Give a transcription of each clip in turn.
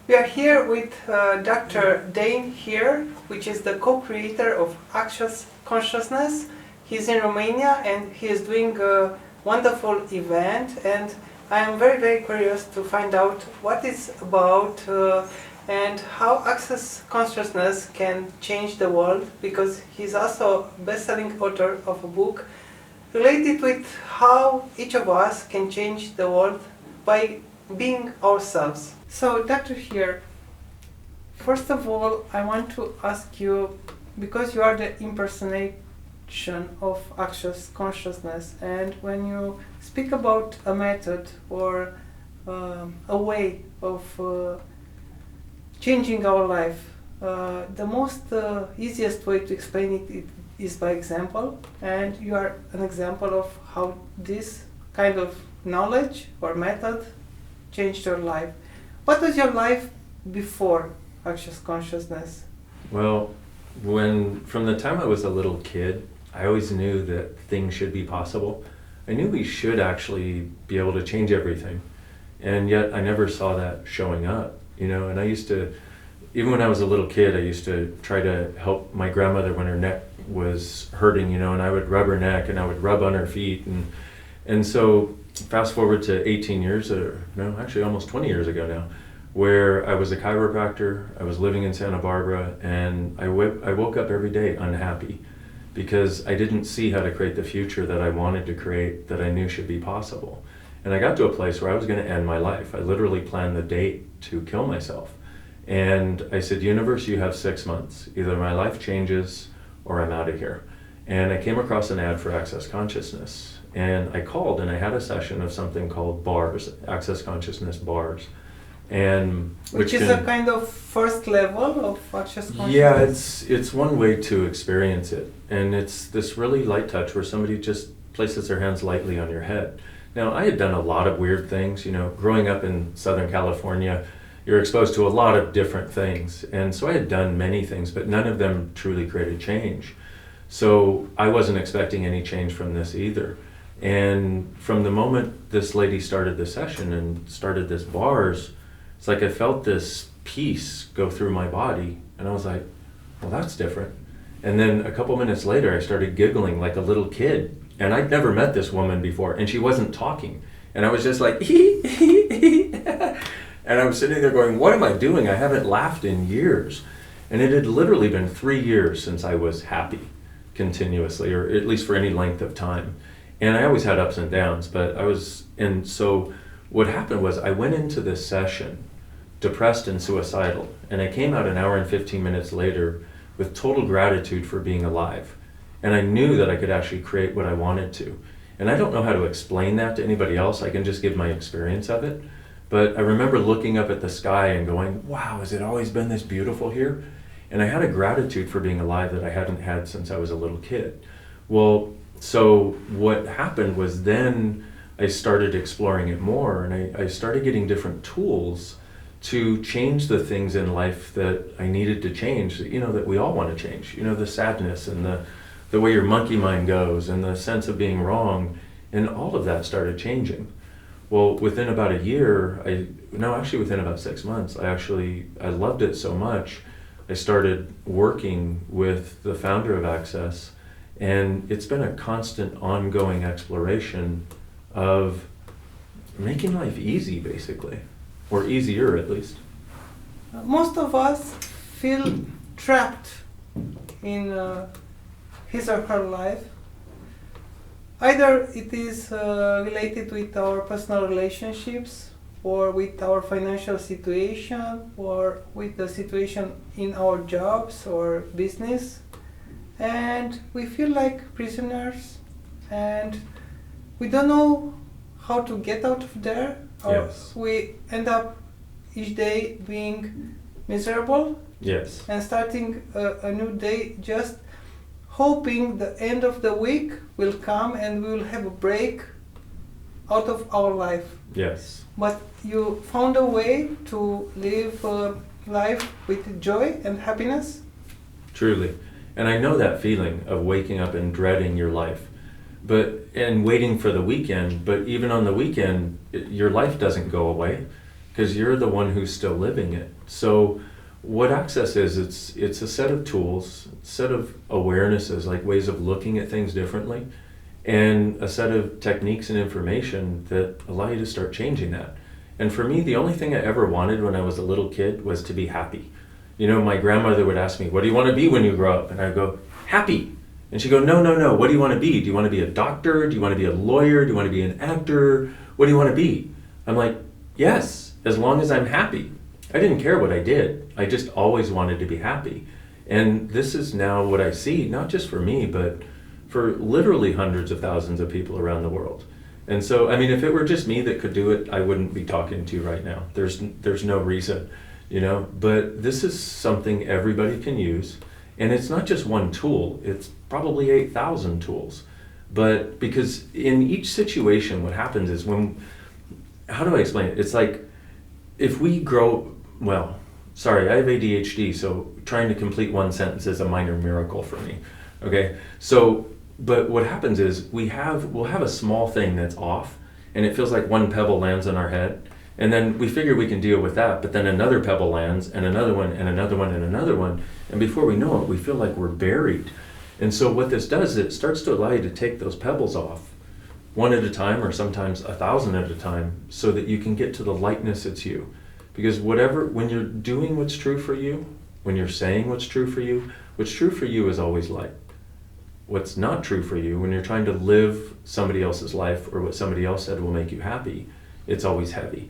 We are here with Dr. Dain Heer, which is the co-creator of Access Consciousness. He's in Romania and he is doing a wonderful event, and I am very, very curious to find out what it's about and how Access Consciousness can change the world, because he's also a best-selling author of a book related with how each of us can change the world by being ourselves. So, Dr. Heer, first of all, I want to ask you, because you are the impersonation of Access Consciousness, and when you speak about a method or a way of changing our life, the most easiest way to explain it is by example, and you are an example of how this kind of knowledge or method changed your life. What was your life before Access Consciousness? Well, from the time I was a little kid, I always knew that things should be possible. I knew we should actually be able to change everything, and yet I never saw that showing up, and I used to, even when I was a little kid, I used to try to help my grandmother when her neck was hurting, and I would rub her neck and I would rub on her feet, and so fast forward to 18 years, actually almost 20 years ago now, where I was a chiropractor. I was living in Santa Barbara, and I woke up every day unhappy because I didn't see how to create the future that I wanted to create, that I knew should be possible. And I got to a place where I was going to end my life. I literally planned the date to kill myself. And I said, universe, you have 6 months. Either my life changes or I'm out of here. And I came across an ad for Access Consciousness. And I called and I had a session of something called bars, Access Consciousness bars. And which is a kind of first level of Access Consciousness? Yeah, it's one way to experience it. And it's this really light touch where somebody just places their hands lightly on your head. Now, I had done a lot of weird things, growing up in Southern California, you're exposed to a lot of different things. And so I had done many things, but none of them truly created change. So I wasn't expecting any change from this either. And from the moment this lady started the session and started this bars, it's like I felt this peace go through my body. And I was like, well, that's different. And then a couple minutes later, I started giggling like a little kid. And I'd never met this woman before, and she wasn't talking. And I was just like, and I was sitting there going, what am I doing? I haven't laughed in years. And it had literally been 3 years since I was happy continuously, or at least for any length of time. And I always had ups and downs, and so what happened was I went into this session depressed and suicidal, and I came out an hour and 15 minutes later with total gratitude for being alive. And I knew that I could actually create what I wanted to. And I don't know how to explain that to anybody else. I can just give my experience of it. But I remember looking up at the sky and going, wow, has it always been this beautiful here? And I had a gratitude for being alive that I hadn't had since I was a little kid. Well, so what happened was then I started exploring it more, and I started getting different tools to change the things in life that I needed to change, that we all want to change. The sadness and the way your monkey mind goes and the sense of being wrong, and all of that started changing. Well, within about a year, within about 6 months, I loved it so much, I started working with the founder of Access, and it's been a constant, ongoing exploration of making life easy, basically, or easier at least. Most of us feel trapped in his or her life. Either it is related with our personal relationships, or with our financial situation, or with the situation in our jobs or business. And we feel like prisoners, and we don't know how to get out of there. Or yes. We end up each day being miserable. Yes. And starting a new day just hoping the end of the week will come and we will have a break out of our life. Yes. But you found a way to live life with joy and happiness? Truly. And I know that feeling of waking up and dreading your life, and waiting for the weekend. But even on the weekend, your life doesn't go away. because you're the one who's still living it. So what Access is, it's a set of tools, set of awarenesses, like ways of looking at things differently, and a set of techniques and information that allow you to start changing that. And for me, the only thing I ever wanted when I was a little kid was to be happy. You know, my grandmother would ask me, what do you want to be when you grow up? And I'd go, happy. And she'd go, no, what do you want to be? Do you want to be a doctor? Do you want to be a lawyer? Do you want to be an actor? What do you want to be? I'm like, yes, as long as I'm happy. I didn't care what I did. I just always wanted to be happy. And this is now what I see, not just for me, but for literally hundreds of thousands of people around the world. And so, I mean, if it were just me that could do it, I wouldn't be talking to you right now. There's no reason, you know, but this is something everybody can use. And it's not just one tool, it's probably 8,000 tools. But because in each situation, what happens is how do I explain it? It's like, if we grow, I have ADHD, so trying to complete one sentence is a minor miracle for me, okay? So, but what happens is we'll have a small thing that's off, and it feels like one pebble lands on our head, and then we figure we can deal with that, but then another pebble lands, and another one, and another one, and another one, and before we know it, we feel like we're buried. And so what this does is it starts to allow you to take those pebbles off, one at a time, or sometimes 1,000 at a time, so that you can get to the lightness it's you. Because when you're doing what's true for you, when you're saying what's true for you is always light. What's not true for you, when you're trying to live somebody else's life or what somebody else said will make you happy, it's always heavy.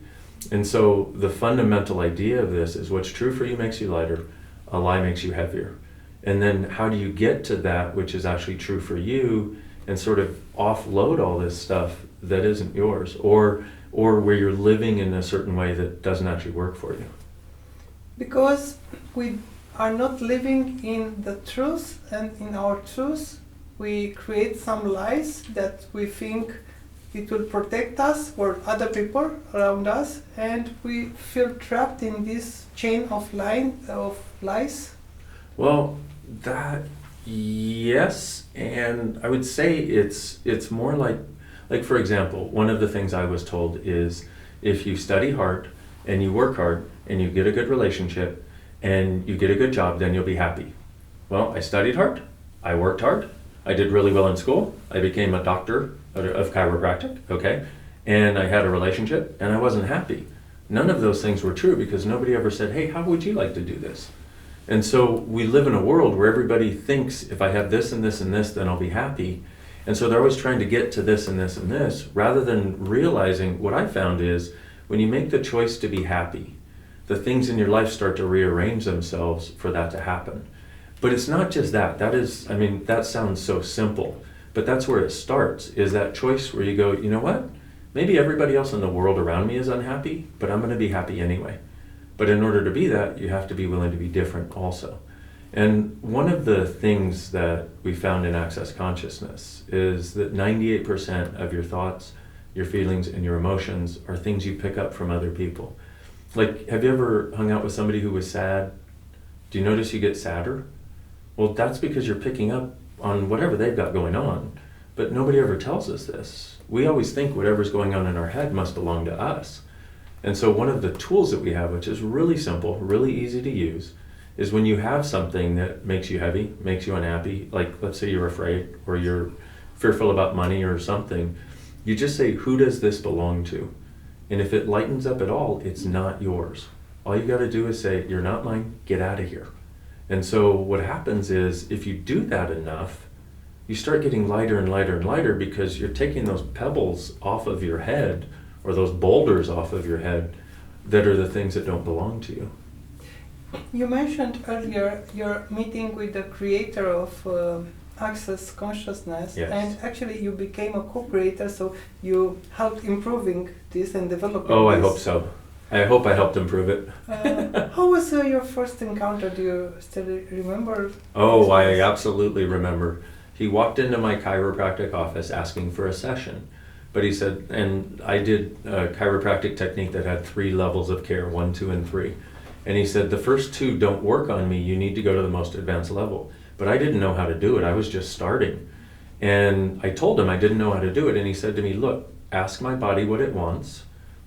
And so the fundamental idea of this is what's true for you makes you lighter, a lie makes you heavier. And then how do you get to that which is actually true for you and sort of offload all this stuff that isn't yours, or where you're living in a certain way that doesn't actually work for you? Because we are not living in the truth, and in our truth we create some lies that we think it will protect us or other people around us, and we feel trapped in this chain of lies. Well, yes, and I would say it's more like for example, one of the things I was told is if you study hard and you work hard and you get a good relationship and you get a good job, then you'll be happy. Well, I studied hard, I worked hard, I did really well in school, I became a doctor of chiropractic, okay, and I had a relationship and I wasn't happy. None of those things were true because nobody ever said, hey, how would you like to do this? And so we live in a world where everybody thinks if I have this and this and this, then I'll be happy. And so they're always trying to get to this and this and this, rather than realizing what I found is when you make the choice to be happy, the things in your life start to rearrange themselves for that to happen. But it's not just that. That sounds so simple, but that's where it starts, is that choice where you go, you know what? Maybe everybody else in the world around me is unhappy, but I'm going to be happy anyway. But in order to be that, you have to be willing to be different also. And one of the things that we found in Access Consciousness is that 98% of your thoughts, your feelings, and your emotions are things you pick up from other people. Like, have you ever hung out with somebody who was sad? Do you notice you get sadder? Well, that's because you're picking up on whatever they've got going on. But nobody ever tells us this. We always think whatever's going on in our head must belong to us. And so one of the tools that we have, which is really simple, really easy to use, is when you have something that makes you heavy, makes you unhappy, like let's say you're afraid or you're fearful about money or something, you just say, who does this belong to? And if it lightens up at all, it's not yours. All you got to do is say, you're not mine, get out of here. And so what happens is if you do that enough, you start getting lighter and lighter and lighter because you're taking those pebbles off of your head or those boulders off of your head that are the things that don't belong to you. You mentioned earlier your meeting with the creator of Access Consciousness, yes. And actually you became a co-creator, so you helped improving this and developing this. I hope so. I hope I helped improve it. How was your first encounter? Do you still remember? Oh, I absolutely remember. He walked into my chiropractic office asking for a session. But he said, and I did a chiropractic technique that had 3 levels of care, 1, 2, and 3. And he said, the first 2 don't work on me, you need to go to the most advanced level. But I didn't know how to do it, I was just starting. And I told him I didn't know how to do it, and he said to me, look, ask my body what it wants,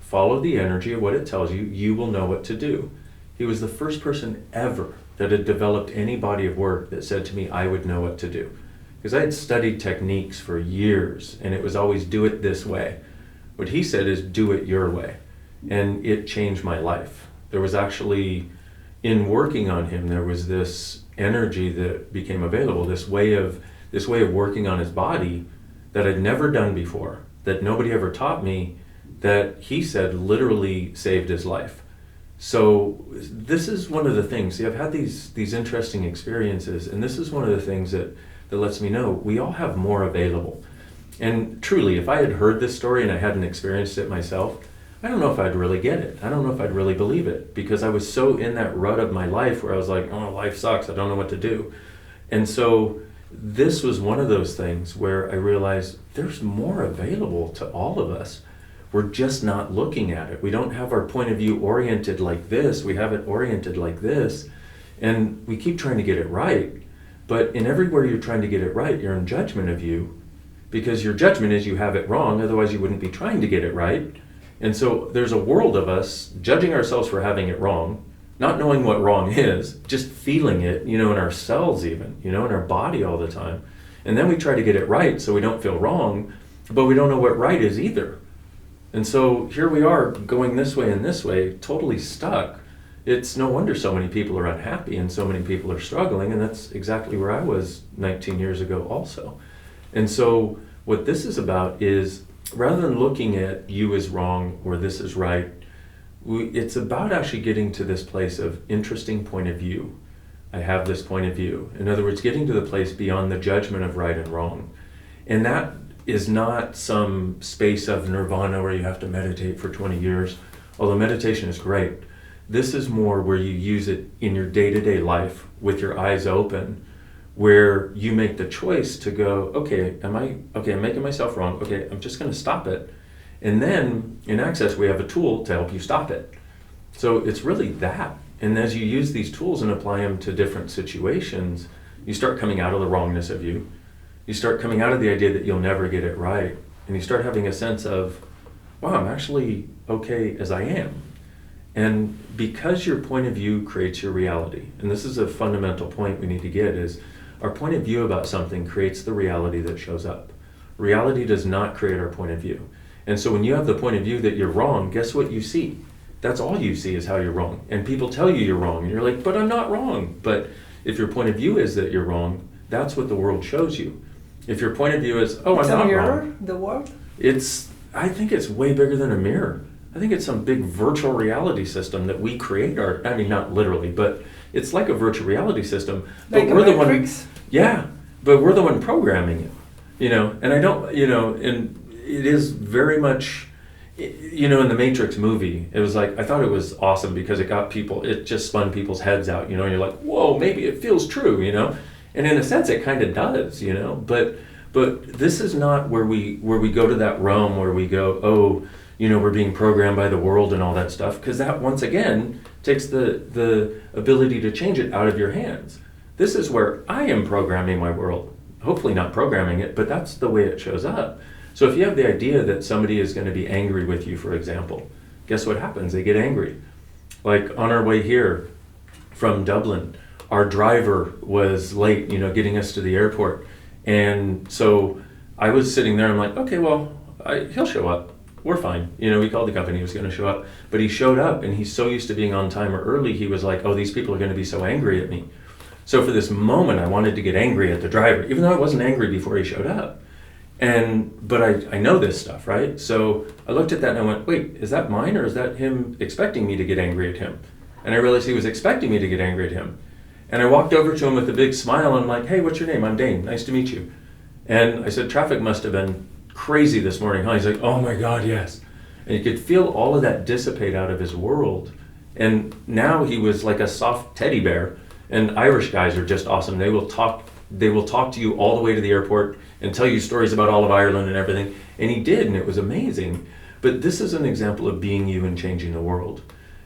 follow the energy of what it tells you, you will know what to do. He was the first person ever that had developed any body of work that said to me, I would know what to do. Because I had studied techniques for years, and it was always do it this way. What he said is do it your way. And it changed my life. There was actually, in working on him, there was this energy that became available, this way of working on his body that I'd never done before, that nobody ever taught me, that he said literally saved his life. So this is one of the things, see, I've had these interesting experiences, and this is one of the things that lets me know we all have more available. And truly, if I had heard this story and I hadn't experienced it myself, I don't know if I'd really get it. I don't know if I'd really believe it, because I was so in that rut of my life where I was like, oh, life sucks, I don't know what to do. And so this was one of those things where I realized there's more available to all of us. We're just not looking at it. We don't have our point of view oriented like this. We have it oriented like this. And we keep trying to get it right. But in everywhere you're trying to get it right, you're in judgment of you, because your judgment is you have it wrong, otherwise you wouldn't be trying to get it right. And so there's a world of us judging ourselves for having it wrong, not knowing what wrong is, just feeling it, in our cells even, in our body all the time. And then we try to get it right so we don't feel wrong, but we don't know what right is either. And so here we are going this way and this way, totally stuck. It's no wonder so many people are unhappy and so many people are struggling, and that's exactly where I was 19 years ago also. And so what this is about is, rather than looking at you as wrong or this is right, it's about actually getting to this place of interesting point of view. I have this point of view. In other words, getting to the place beyond the judgment of right and wrong. And that is not some space of nirvana where you have to meditate for 20 years, although meditation is great. This is more where you use it in your day-to-day life with your eyes open, where you make the choice to go, I'm making myself wrong. Okay, I'm just going to stop it. And then in Access, we have a tool to help you stop it. So it's really that. And as you use these tools and apply them to different situations, you start coming out of the wrongness of you. You start coming out of the idea that you'll never get it right. And you start having a sense of, wow, I'm actually okay as I am. And because your point of view creates your reality, and this is a fundamental point we need to get, is our point of view about something creates the reality that shows up. Reality does not create our point of view. And so when you have the point of view that you're wrong, guess what you see? That's all you see is how you're wrong. And people tell you you're wrong, and you're like, but I'm not wrong. But if your point of view is that you're wrong, that's what the world shows you. If your point of view is, oh, I'm not wrong. The world? I think it's way bigger than a mirror. I think it's some big virtual reality system that we create. Not literally, but it's like a virtual reality system. Like but we're the one. Yeah, but we're the one programming it. And I don't. And it is very much. In the Matrix movie, it was like, I thought it was awesome because it just spun people's heads out. You're like, whoa, maybe it feels true. And in a sense, it kind of does. But this is not where we go to that realm where we go, oh. We're being programmed by the world and all that stuff, because that once again takes the ability to change it out of your hands. This is where I am programming my world. Hopefully not programming it, but that's the way it shows up. So if you have the idea that somebody is going to be angry with you, for example, guess what happens? They get angry. Like on our way here from Dublin, our driver was late, getting us to the airport. And so I was sitting there, I'm like, okay, well, he'll show up. We're fine. We called the company, he was going to show up. But he showed up, and he's so used to being on time or early, he was like, oh, these people are going to be so angry at me. So for this moment, I wanted to get angry at the driver, even though I wasn't angry before he showed up. But I know this stuff, right? So I looked at that and I went, wait, is that mine, or is that him expecting me to get angry at him? And I realized he was expecting me to get angry at him. And I walked over to him with a big smile, and I'm like, hey, what's your name? I'm Dain. Nice to meet you. And I said, traffic must have been crazy this morning, huh? He's like, oh my God, yes. And you could feel all of that dissipate out of his world. And now he was like a soft teddy bear. And Irish guys are just awesome. They will talk to you all the way to the airport and tell you stories about all of Ireland and everything. And he did, and it was amazing. But this is an example of being you and changing the world.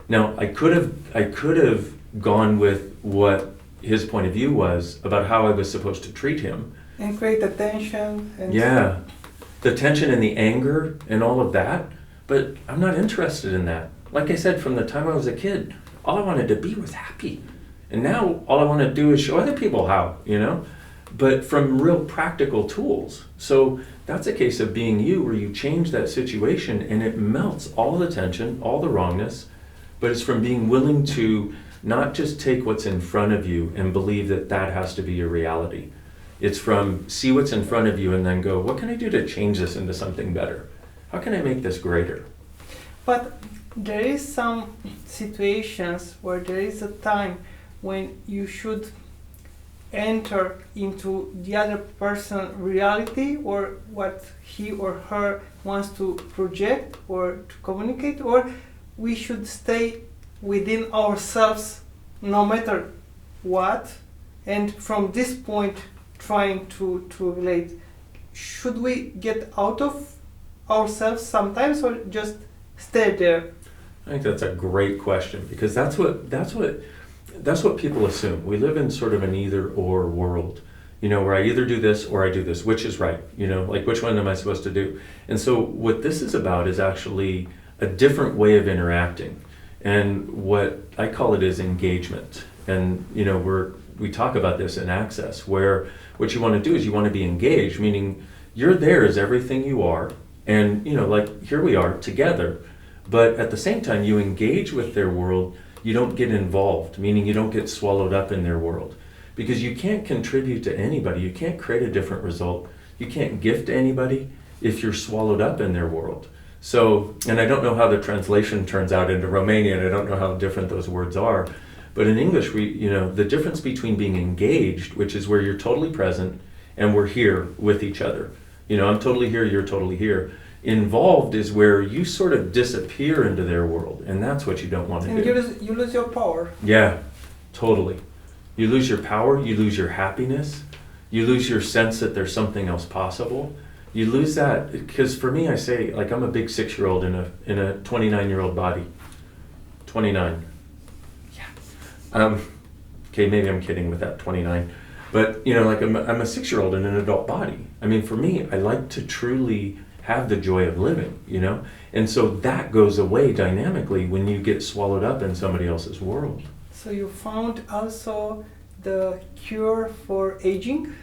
Now, I could have gone with what his point of view was about how I was supposed to treat him. And create the tension. Yeah. The tension and the anger and all of that. but I'm not interested in that. Like I said, from the time I was a kid, all I wanted to be was happy. And now all I want to do is show other people how, but from real practical tools. So that's a case of being you, where you change that situation and it melts all the tension, all the wrongness, but it's from being willing to not just take what's in front of you and believe that that has to be your reality. It's from see what's in front of you and then go, what can I do to change this into something better? How can I make this greater? But there is some situations where there is a time when you should enter into the other person's reality, or what he or her wants to project or to communicate, or we should stay within ourselves no matter what, and from this point trying to relate. Should we get out of ourselves sometimes, or just stay there? I think that's a great question, because that's what people assume. We live in sort of an either or world, where I either do this or I do this, which is right, like which one am I supposed to do? And so what this is about is actually a different way of interacting. And what I call it is engagement. And we talk about this in Access, where what you want to do is you want to be engaged, meaning you're there as everything you are, and like here we are together, but at the same time you engage with their world. You don't get involved, meaning you don't get swallowed up in their world, because you can't contribute to anybody. You can't create a different result. You can't gift to anybody if you're swallowed up in their world. So, and I don't know how the translation turns out into Romanian, and I don't know how different those words are, but in English, the difference between being engaged, which is where you're totally present and we're here with each other. I'm totally here, you're totally here. Involved is where you sort of disappear into their world, and that's what you don't want to do. And you lose your power. Yeah, totally. You lose your power, you lose your happiness, you lose your sense that there's something else possible. You lose that, because for me, I say, like, I'm a big 6-year-old in a 29-year-old body. 29. Yeah. Okay, maybe I'm kidding with that 29. But, like I'm a 6-year-old in an adult body. I mean, for me, I like to truly have the joy of living, And so that goes away dynamically when you get swallowed up in somebody else's world. So you found also the cure for aging?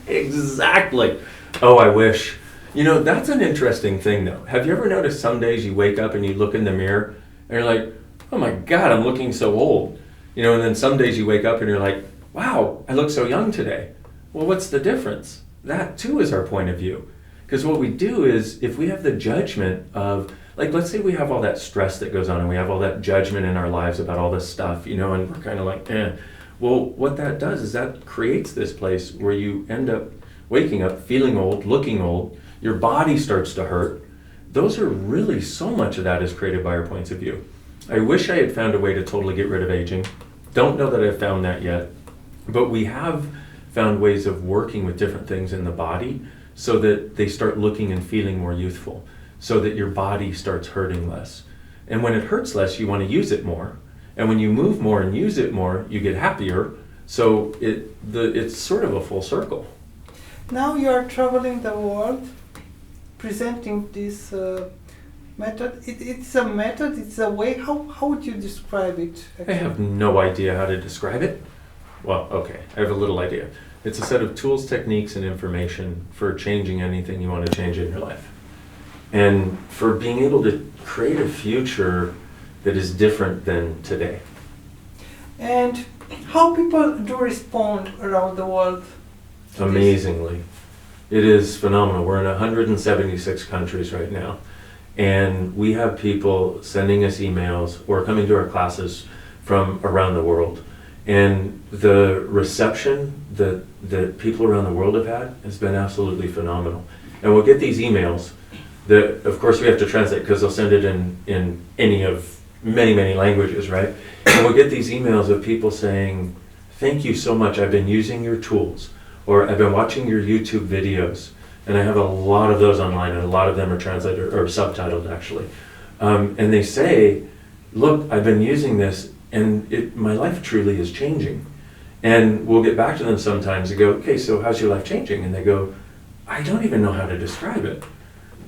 Exactly. Oh, I wish. That's an interesting thing, though. Have you ever noticed some days you wake up and you look in the mirror and you're like, oh my God, I'm looking so old. And then some days you wake up and you're like, wow, I look so young today. Well, what's the difference? That too is our point of view. Because what we do is, if we have the judgment of, like, let's say we have all that stress that goes on and we have all that judgment in our lives about all this stuff, and we're kind of like, eh. Well, what that does is that creates this place where you end up waking up, feeling old, looking old, your body starts to hurt. Those are really, so much of that is created by our points of view. I wish I had found a way to totally get rid of aging. Don't know that I've found that yet, but we have found ways of working with different things in the body so that they start looking and feeling more youthful, so that your body starts hurting less. And when it hurts less, you want to use it more. And when you move more and use it more, you get happier. So it's sort of a full circle. Now you are traveling the world, presenting this method. It's a method, it's a way. How would you describe it? Actually? I have no idea how to describe it. Well, okay, I have a little idea. It's a set of tools, techniques, and information for changing anything you want to change in your life. And for being able to create a future that is different than today. And how people do respond around the world? Amazingly. It is phenomenal. We're in 176 countries right now. And we have people sending us emails or coming to our classes from around the world. And the reception that people around the world have had has been absolutely phenomenal. And we'll get these emails that, of course, we have to translate because they'll send it in any of many languages, right? And we'll get these emails of people saying, thank you so much, I've been using your tools, or I've been watching your YouTube videos. And I have a lot of those online, and a lot of them are translated or subtitled, actually. And they say, look, I've been using this, and my life truly is changing. And we'll get back to them sometimes and go, okay, so how's your life changing? And they go, I don't even know how to describe it.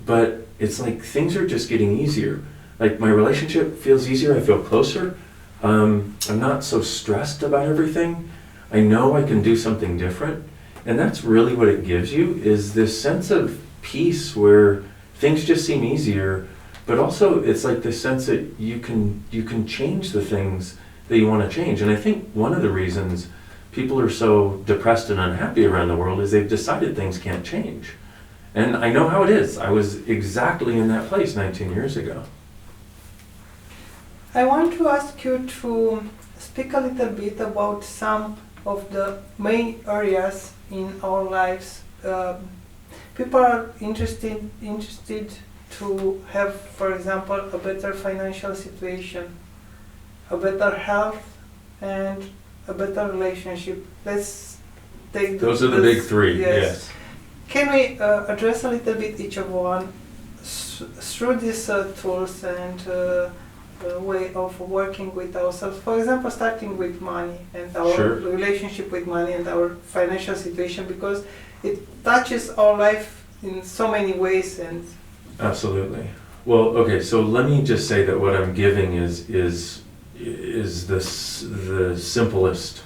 But it's like things are just getting easier. Like my relationship feels easier, I feel closer. I'm not so stressed about everything. I know I can do something different. And that's really what it gives you, is this sense of peace where things just seem easier, but also it's like this sense that you can change the things that you want to change. And I think one of the reasons people are so depressed and unhappy around the world is they've decided things can't change. And I know how it is. I was exactly in that place 19 years ago. I want to ask you to speak a little bit about some of the main areas in our lives. People are interested to have, for example, a better financial situation, a better health, and a better relationship. Let's take those are the big three. Yes. Can we address a little bit each of one through these tools and way of working with ourselves? For example, starting with money and our relationship with money and our financial situation, because it touches our life in so many ways. And absolutely. Well, okay. So let me just say that what I'm giving is the simplest,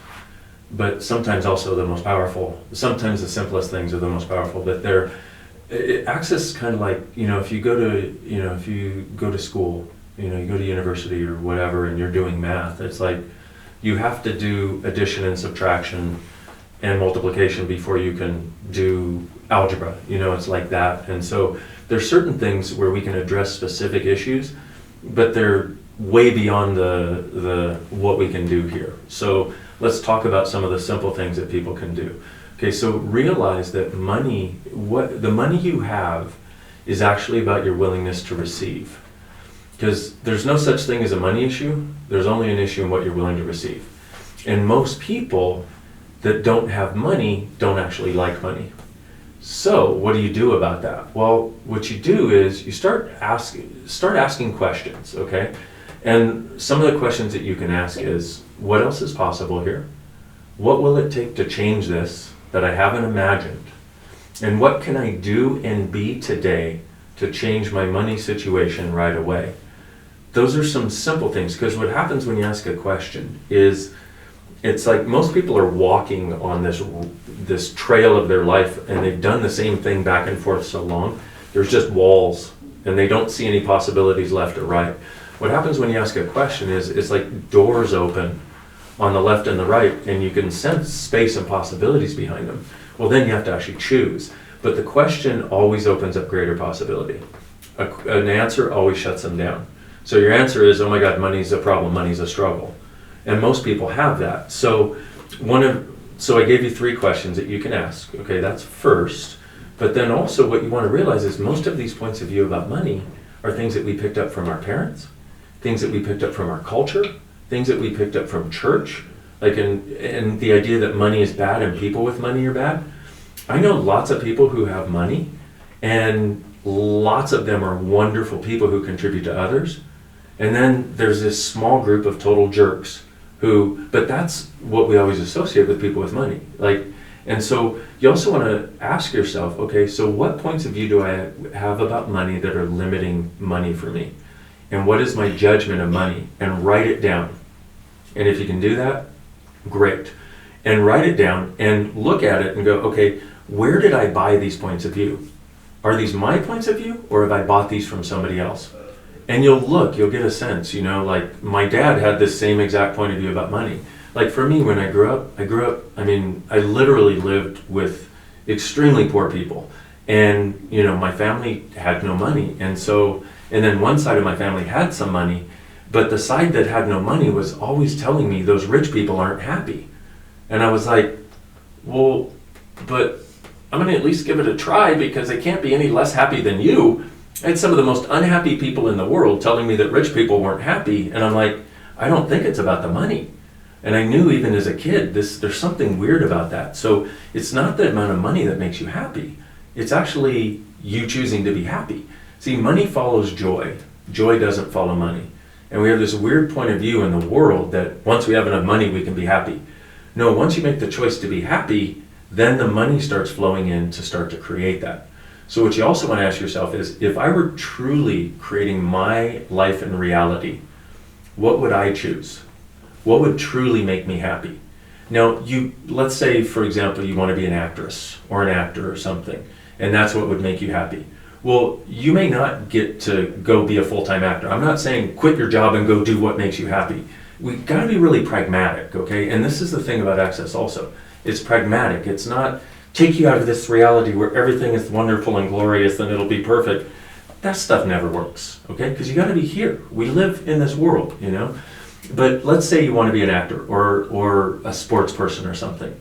but sometimes also the most powerful. Sometimes the simplest things are the most powerful, but it acts as kind of like, if you go to school, you go to university or whatever, and you're doing math, it's like you have to do addition and subtraction and multiplication before you can do algebra. It's like that. And so there's certain things where we can address specific issues, but they're way beyond the what we can do here. So let's talk about some of the simple things that people can do. Okay, so realize that the money you have is actually about your willingness to receive. Because there's no such thing as a money issue, there's only an issue in what you're willing to receive. And most people that don't have money don't actually like money. So what do you do about that? Well, what you do is you start asking questions, okay? And some of the questions that you can ask is, what else is possible here? What will it take to change this that I haven't imagined? And what can I do and be today to change my money situation right away? Those are some simple things, because what happens when you ask a question is, it's like most people are walking on this trail of their life, and they've done the same thing back and forth so long. There's just walls, and they don't see any possibilities left or right. What happens when you ask a question is, it's like doors open on the left and the right, and you can sense space and possibilities behind them. Well, then you have to actually choose. But the question always opens up greater possibility. An answer always shuts them down. So your answer is, oh my God, money's a problem, money's a struggle. And most people have that. So I gave you 3 questions that you can ask. Okay, that's first. But then also what you want to realize is most of these points of view about money are things that we picked up from our parents, things that we picked up from our culture, things that we picked up from church, like and the idea that money is bad and people with money are bad. I know lots of people who have money, and lots of them are wonderful people who contribute to others. And then there's this small group of total jerks but that's what we always associate with people with money. And so you also want to ask yourself, okay, so what points of view do I have about money that are limiting money for me? And what is my judgment of money? And write it down. And if you can do that, great. And write it down and look at it and go, okay, where did I buy these points of view? Are these my points of view, or have I bought these from somebody else? And you'll get a sense, like my dad had this same exact point of view about money. Like for me, when I grew up, I literally lived with extremely poor people. And, my family had no money. And then one side of my family had some money, but the side that had no money was always telling me those rich people aren't happy. And I was like, well, but I'm going to at least give it a try, because they can't be any less happy than you. I had some of the most unhappy people in the world telling me that rich people weren't happy. And I'm like, I don't think it's about the money. And I knew even as a kid, there's something weird about that. So it's not the amount of money that makes you happy. It's actually you choosing to be happy. See, money follows joy. Joy doesn't follow money. And we have this weird point of view in the world that once we have enough money, we can be happy. No, once you make the choice to be happy, then the money starts flowing in to start to create that. So what you also want to ask yourself is, if I were truly creating my life and reality, what would I choose? What would truly make me happy? Now, let's say, for example, you want to be an actress or an actor or something, and that's what would make you happy. Well, you may not get to go be a full-time actor. I'm not saying quit your job and go do what makes you happy. We've got to be really pragmatic, okay? And this is the thing about Access also. It's pragmatic. It's not take you out of this reality where everything is wonderful and glorious and it'll be perfect. That stuff never works, okay? Because you got to be here. We live in this world, you know? But let's say you want to be an actor or a sports person or something.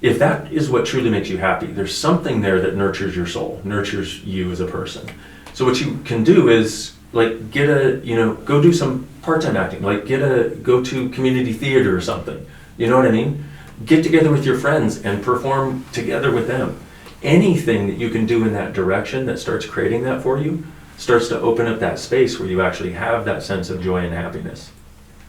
If that is what truly makes you happy, there's something there that nurtures your soul, nurtures you as a person. So what you can do is like go do some part-time acting, like go to community theater or something. You know what I mean? Get together with your friends and perform together with them. Anything that you can do in that direction that starts creating that for you starts to open up that space where you actually have that sense of joy and happiness.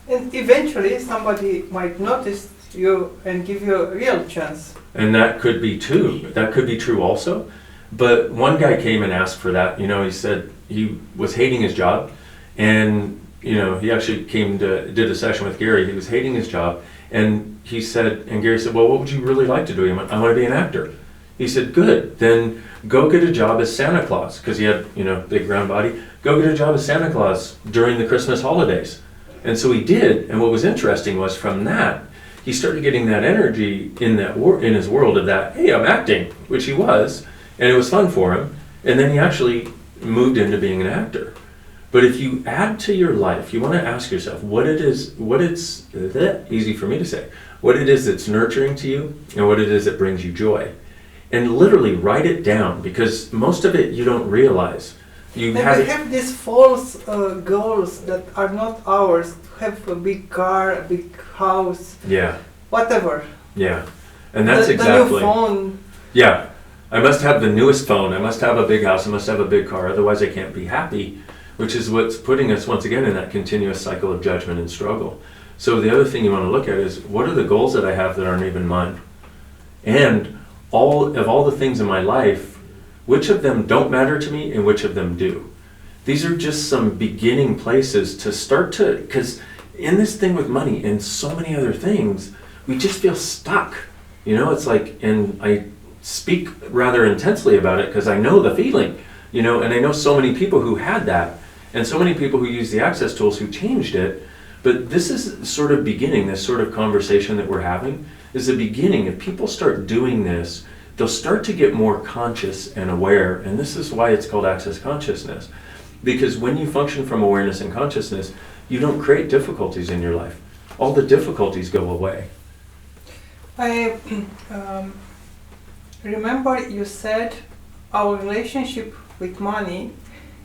And eventually somebody might notice you and give you a real chance. And that could be too. That could be true also. But one guy came and asked for that. You know, he said he was hating his job, and you know, he actually did a session with Gary. He was hating his job, and he said, and Gary said, well, what would you really like to do? He went, I want to be an actor. He said, good, then go get a job as Santa Claus, because he had, you know, big round body. Go get a job as Santa Claus during the Christmas holidays. And so he did, and what was interesting was from that, he started getting that energy in his world of that, hey, I'm acting, which he was, and it was fun for him. And then he actually moved into being an actor. But if you add to your life, you want to ask yourself what it's easy for me to say, what it is that's nurturing to you, and what it is that brings you joy. And literally write it down, because most of it you don't realize. We have these false goals that are not ours. To have a big car, a big house, yeah, whatever. Yeah, and that's the exactly. new phone. Yeah, I must have the newest phone. I must have a big house. I must have a big car. Otherwise, I can't be happy. Which is what's putting us once again in that continuous cycle of judgment and struggle. So the other thing you want to look at is, what are the goals that I have that aren't even mine? And all the things in my life, which of them don't matter to me and which of them do? These are just some beginning places to start to, because in this thing with money and so many other things, we just feel stuck. You know, it's like, and I speak rather intensely about it because I know the feeling, you know, and I know so many people who had that, and so many people who use the Access tools who changed it. But this is sort of beginning, this sort of conversation that we're having is the beginning. If people start doing this, they'll start to get more conscious and aware, and this is why it's called Access Consciousness. Because when you function from awareness and consciousness, you don't create difficulties in your life. All the difficulties go away. I remember you said our relationship with money,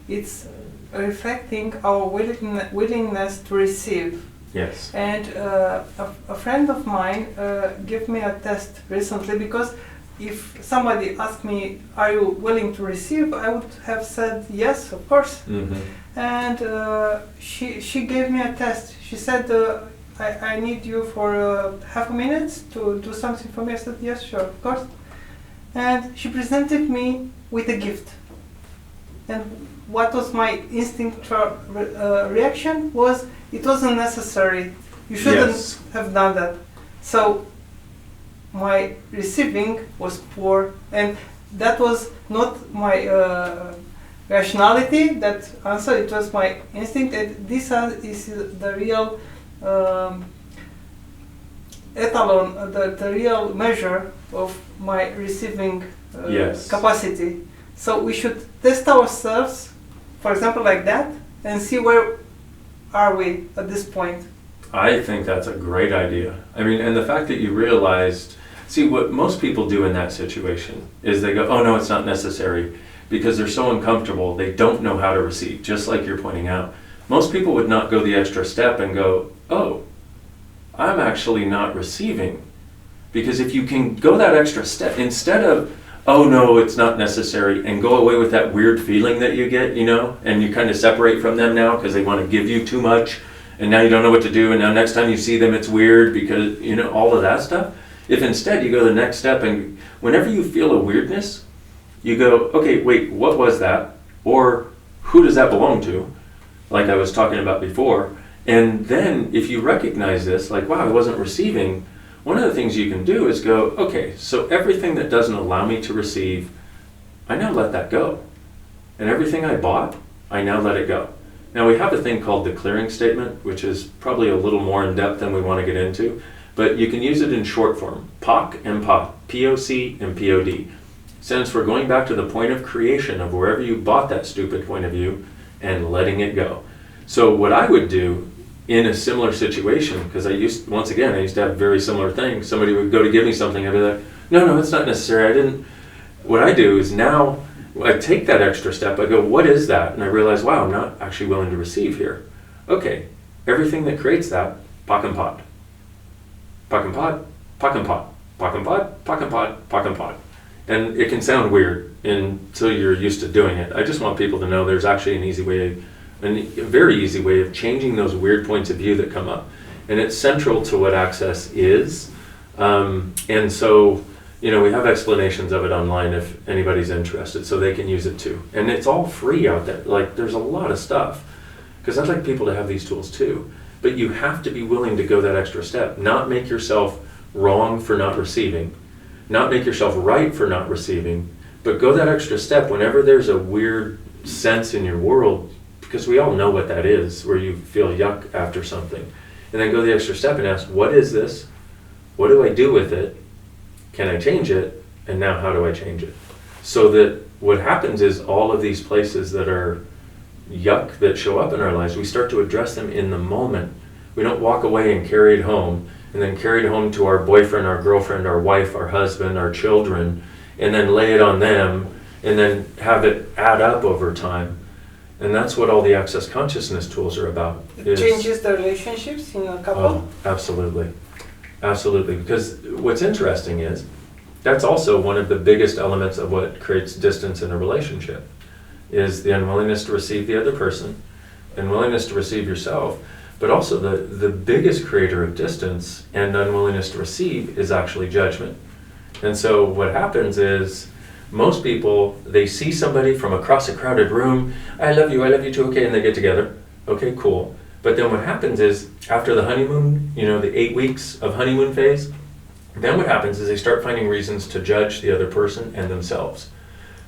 it's reflecting our willingness to receive. Yes. And a friend of mine gave me a test recently, because if somebody asked me, are you willing to receive, I would have said yes, of course. Mm-hmm. And she gave me a test. She said, I need you for half a minute to do something for me. I said, yes, sure, of course. And she presented me with a gift. And what was my instinctual reaction was, it wasn't necessary. You shouldn't have done that. So my receiving was poor, and that was not my rationality, that answer, it was my instinct. And this is the real etalon, the real measure of my receiving capacity. So we should test ourselves, for example, like that, and see where are we at this point. I think that's a great idea. I mean, and the fact that you realized, see, what most people do in that situation is they go, oh no, it's not necessary, because they're so uncomfortable, they don't know how to receive, just like you're pointing out. Most people would not go the extra step and go, oh, I'm actually not receiving. Because if you can go that extra step, instead of, oh no, it's not necessary, and go away with that weird feeling that you get, you know, and you kind of separate from them now because they want to give you too much, and now you don't know what to do, and now next time you see them it's weird because, you know, all of that stuff. If instead you go the next step, and whenever you feel a weirdness, you go, okay, wait, what was that? Or who does that belong to? Like I was talking about before. And then if you recognize this, like, wow, I wasn't receiving, one of the things you can do is go, okay, so everything that doesn't allow me to receive, I now let that go. And everything I bought, I now let it go. Now we have a thing called the clearing statement, which is probably a little more in depth than we want to get into, but you can use it in short form. POC and POD, POC and POD. Stands for going back to the point of creation of wherever you bought that stupid point of view and letting it go. So what I would do in a similar situation, because I used to have very similar things. Somebody would go to give me something, I'd be like, no, it's not necessary. What I do is now I take that extra step. I go, what is that? And I realize, wow, I'm not actually willing to receive here. Okay, everything that creates that, POC and POD. POC and POD, POC and POD, POC and POD, POC and POD, POC and POD. And it can sound weird until you're used to doing it. I just want people to know there's actually a very easy way of changing those weird points of view that come up. And it's central to what Access is. And so, we have explanations of it online if anybody's interested, so they can use it too. And it's all free out there. Like, there's a lot of stuff. Because I'd like people to have these tools too. But you have to be willing to go that extra step. Not make yourself wrong for not receiving. Not make yourself right for not receiving. But go that extra step whenever there's a weird sense in your world, because we all know what that is, where you feel yuck after something. And then go the extra step and ask, what is this? What do I do with it? Can I change it? And now how do I change it? So that what happens is all of these places that are yuck that show up in our lives, we start to address them in the moment. We don't walk away and carry it home, and then carry it home to our boyfriend, our girlfriend, our wife, our husband, our children, and then lay it on them, and then have it add up over time. And that's what all the Access Consciousness tools are about. It changes the relationships in a couple? Oh, absolutely. Absolutely. Because what's interesting is, that's also one of the biggest elements of what creates distance in a relationship, is the unwillingness to receive the other person, unwillingness to receive yourself, but also the biggest creator of distance and unwillingness to receive is actually judgment. And so what happens is, most people, they see somebody from across a crowded room, I love you too, okay, and they get together. Okay, cool. But then what happens is, after the honeymoon, the 8 weeks of honeymoon phase, then what happens is they start finding reasons to judge the other person and themselves.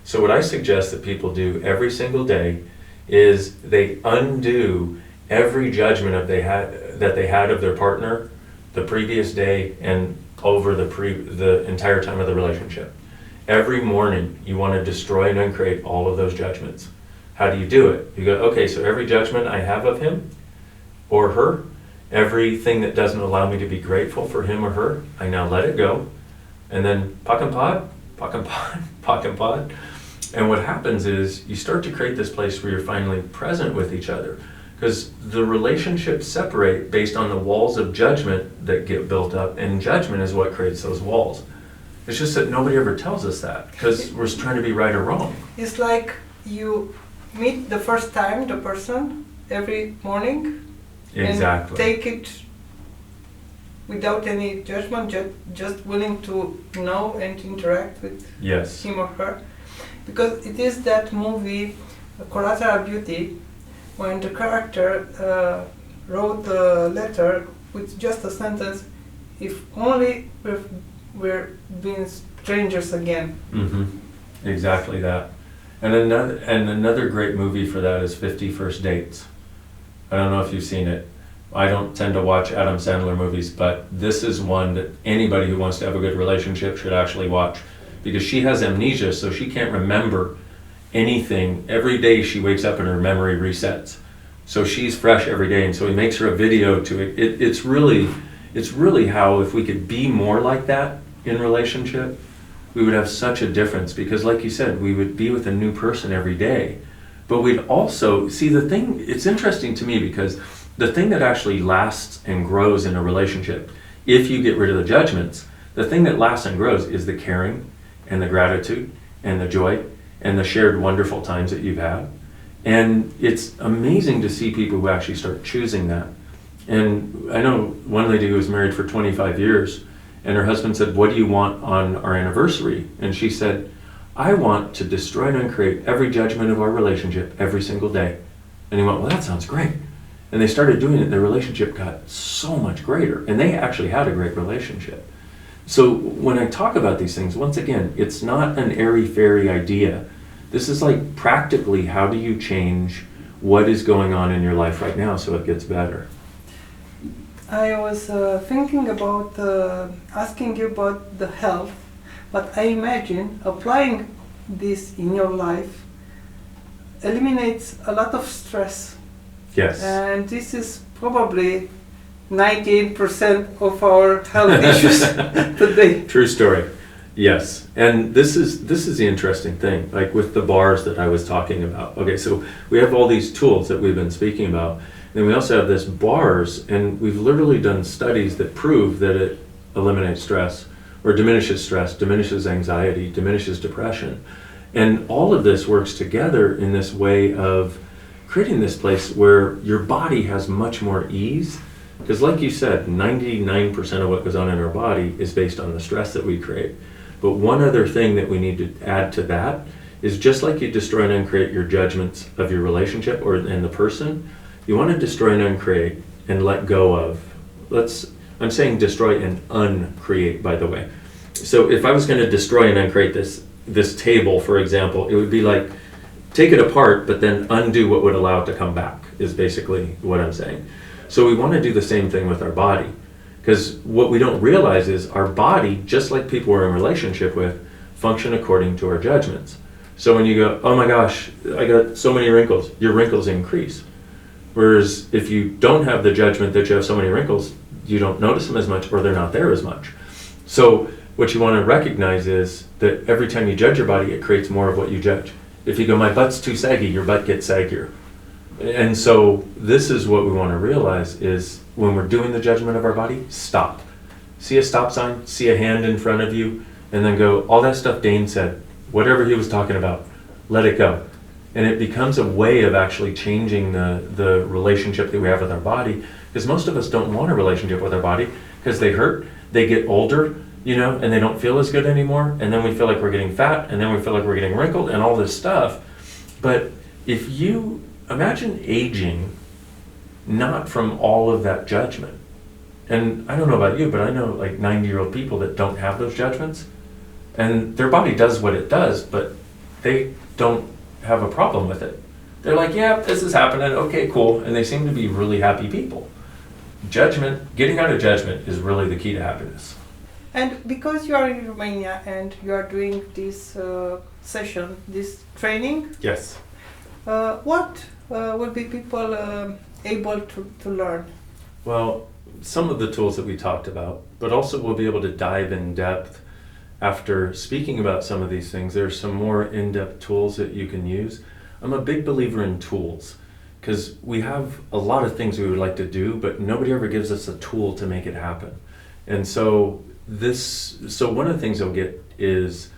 So what I suggest that people do every single day is they undo every judgment that they had of their partner the previous day and over the entire time of the relationship. Every morning, you want to destroy and uncreate all of those judgments. How do you do it? You go, okay, so every judgment I have of him or her, everything that doesn't allow me to be grateful for him or her, I now let it go. And then POC and POD, POC and POD, POC and POD. And what happens is you start to create this place where you're finally present with each other. Because the relationships separate based on the walls of judgment that get built up, and judgment is what creates those walls. It's just that nobody ever tells us that, because we're trying to be right or wrong. It's like you meet the first time the person every morning. Exactly. And take it without any judgment, just willing to know and interact with him or her. Because it is that movie, Collateral Beauty, when the character wrote a letter with just a sentence, if only we're being strangers again. Mm-hmm. Exactly that. And another great movie for that is 50 First Dates. I don't know if you've seen it. I don't tend to watch Adam Sandler movies, but this is one that anybody who wants to have a good relationship should actually watch, because she has amnesia, so she can't remember anything. Every day she wakes up and her memory resets. So she's fresh every day, and so he makes her a video to it. It's really how, if we could be more like that in relationship, we would have such a difference, because like you said, we would be with a new person every day. But we'd also, see the thing, it's interesting to me, because the thing that actually lasts and grows in a relationship, if you get rid of the judgments, the thing that lasts and grows is the caring and the gratitude and the joy and the shared wonderful times that you've had. And it's amazing to see people who actually start choosing that. And I know one lady who was married for 25 years, and her husband said, "What do you want on our anniversary?" And she said, I want to destroy and uncreate every judgment of our relationship every single day. And he went, well, that sounds great. And they started doing it. Their relationship got so much greater. And they actually had a great relationship. So when I talk about these things, once again, it's not an airy-fairy idea. This is like practically how do you change what is going on in your life right now so it gets better. I was thinking about asking you about the health, but I imagine applying this in your life eliminates a lot of stress. Yes. And this is probably 98% of our health issues today. True story. Yes. And this is the interesting thing, like with the bars that I was talking about. Okay, so we have all these tools that we've been speaking about. Then we also have this bars, and we've literally done studies that prove that it eliminates stress, or diminishes anxiety, diminishes depression. And all of this works together in this way of creating this place where your body has much more ease. Because like you said, 99% of what goes on in our body is based on the stress that we create. But one other thing that we need to add to that is just like you destroy and uncreate your judgments of your relationship and the person, you want to destroy and uncreate and let go of. I'm saying destroy and uncreate, by the way. So if I was going to destroy and uncreate this table, for example, it would be like take it apart, but then undo what would allow it to come back, is basically what I'm saying. So we want to do the same thing with our body. Because what we don't realize is our body, just like people we're in relationship with, function according to our judgments. So when you go, oh my gosh, I got so many wrinkles, your wrinkles increase. Whereas if you don't have the judgment that you have so many wrinkles, you don't notice them as much, or they're not there as much. So what you want to recognize is that every time you judge your body, it creates more of what you judge. If you go, my butt's too saggy, your butt gets saggier. And so this is what we want to realize is when we're doing the judgment of our body, stop. See a stop sign, see a hand in front of you, and then go, all that stuff Dain said, whatever he was talking about, let it go. And it becomes a way of actually changing the relationship that we have with our body, because most of us don't want a relationship with our body because they hurt, they get older, and they don't feel as good anymore, and then we feel like we're getting fat, and then we feel like we're getting wrinkled and all this stuff. But if you imagine aging not from all of that judgment. And I don't know about you, but I know like 90-year-old people that don't have those judgments, and their body does what it does, but they don't have a problem with it. They're like, yeah, this is happening, okay, cool, and they seem to be really happy people. Judgment, getting out of judgment is really the key to happiness. And because you are in Romania and you are doing this session, this training, Yes. What will be people able to learn? Well, some of the tools that we talked about, but also we'll be able to dive in depth after speaking about some of these things. There's some more in-depth tools that you can use. I'm a big believer in tools because we have a lot of things we would like to do, but nobody ever gives us a tool to make it happen. And so one of the things they'll get is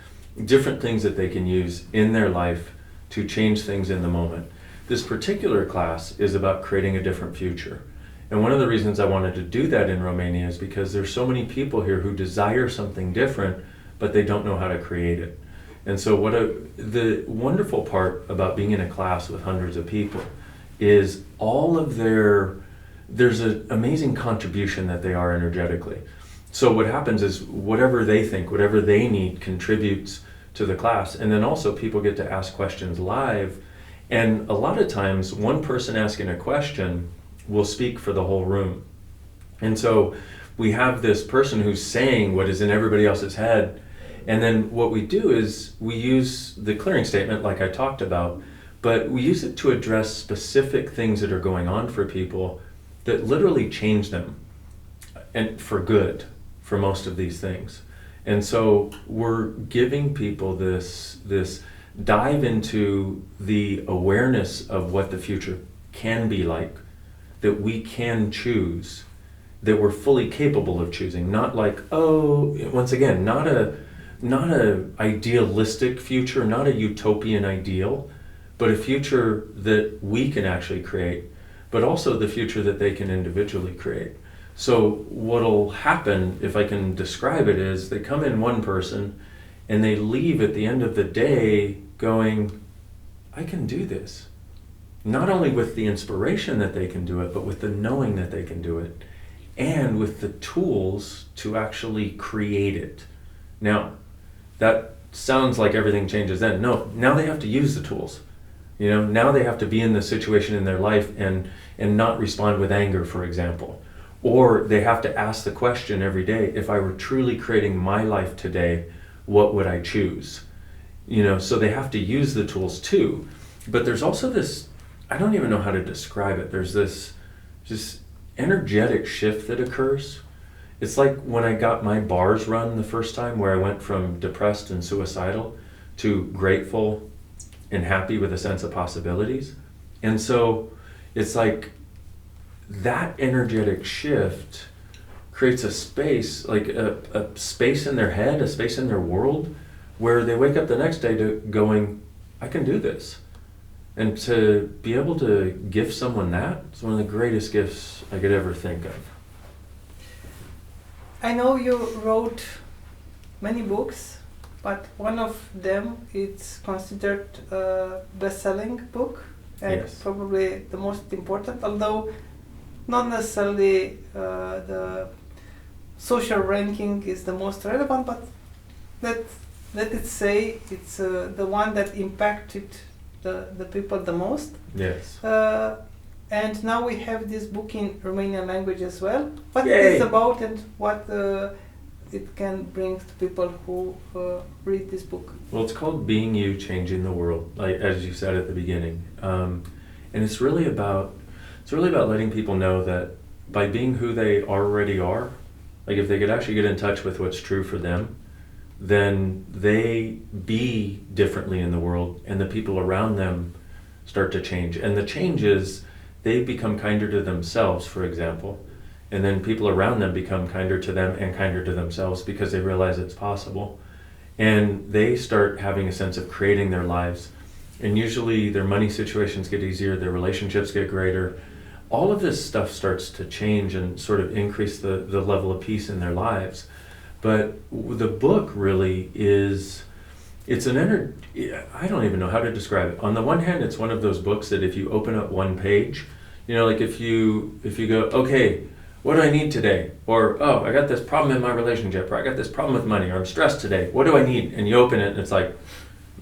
different things that they can use in their life to change things in the moment. This particular class is about creating a different future. And one of the reasons I wanted to do that in Romania is because there's so many people here who desire something different, but they don't know how to create it. And so the wonderful part about being in a class with hundreds of people is there's an amazing contribution that they are energetically. So what happens is whatever they think, whatever they need contributes to the class. And then also people get to ask questions live. And a lot of times one person asking a question will speak for the whole room. And so we have this person who's saying what is in everybody else's head. And then what we do is we use the clearing statement like I talked about, but we use it to address specific things that are going on for people that literally change them, and for good, for most of these things. And so we're giving people this dive into the awareness of what the future can be like, that we can choose, that we're fully capable of choosing. Not like, once again, not a idealistic future, not a utopian ideal, but a future that we can actually create, but also the future that they can individually create. So what'll happen, if I can describe it, is they come in one person and they leave at the end of the day going, I can do this. Not only with the inspiration that they can do it, but with the knowing that they can do it, and with the tools to actually create it. Now, that sounds like everything changes then. No, now they have to use the tools. Now they have to be in the situation in their life and not respond with anger, for example. Or they have to ask the question every day, if I were truly creating my life today, what would I choose? So they have to use the tools too. But there's also this, I don't even know how to describe it. There's this just energetic shift that occurs. It's like when I got my bars run the first time, where I went from depressed and suicidal to grateful and happy with a sense of possibilities. And so it's like that energetic shift creates a space, like a space in their head, a space in their world, where they wake up the next day to going, I can do this. And to be able to give someone that is one of the greatest gifts I could ever think of. I know you wrote many books, but one of them is considered a best-selling book, and Yes. probably the most important, although not necessarily the social ranking is the most relevant, but let it say it's the one that impacted the people the most. Yes. And now we have this book in Romanian language as well. What Yay. it's about and what it can bring to people who read this book. Well, it's called Being You, Changing the World, like as you said at the beginning. And it's really about letting people know that by being who they already are, like if they could actually get in touch with what's true for them, then they be differently in the world, and the people around them start to change. And the change is they become kinder to themselves, for example, and then people around them become kinder to them and kinder to themselves because they realize it's possible. And they start having a sense of creating their lives. And usually their money situations get easier, their relationships get greater. All of this stuff starts to change and sort of increase the level of peace in their lives. But the book really is, I don't even know how to describe it. On the one hand, it's one of those books that if you open up one page, like if you go, okay, what do I need today? Or, oh, I got this problem in my relationship, or I got this problem with money, or I'm stressed today. What do I need? And you open it and it's like,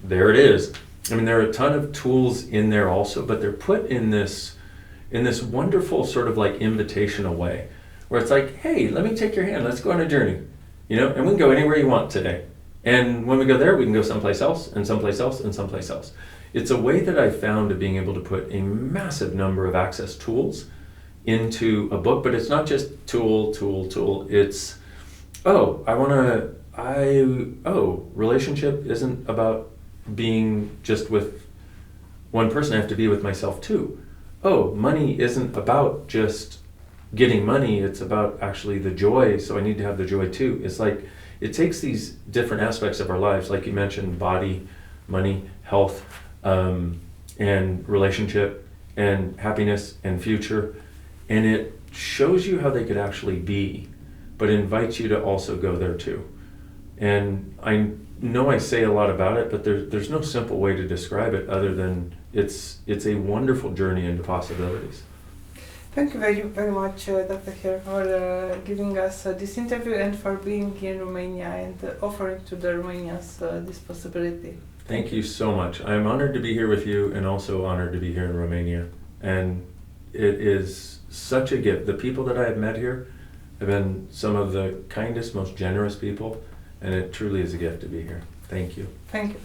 there it is. I mean, there are a ton of tools in there also, but they're put in this wonderful sort of like invitational way, where it's like, hey, let me take your hand, let's go on a journey. And we can go anywhere you want today. And when we go there, we can go someplace else, and someplace else, and someplace else. It's a way that I found of being able to put a massive number of access tools into a book, but it's not just tool. It's, relationship isn't about being just with one person, I have to be with myself too. Oh, money isn't about just getting money, it's about actually the joy, so I need to have the joy too. It's like, it takes these different aspects of our lives, like you mentioned, body, money, health, and relationship, and happiness, and future, and it shows you how they could actually be, but invites you to also go there too. And I know I say a lot about it, but there's no simple way to describe it other than it's a wonderful journey into possibilities. Thank you very, very much, Dr. Heer, for giving us this interview and for being here in Romania and offering to the Romanians this possibility. Thank you so much. I'm honored to be here with you, and also honored to be here in Romania. And it is such a gift. The people that I have met here have been some of the kindest, most generous people, and it truly is a gift to be here. Thank you. Thank you.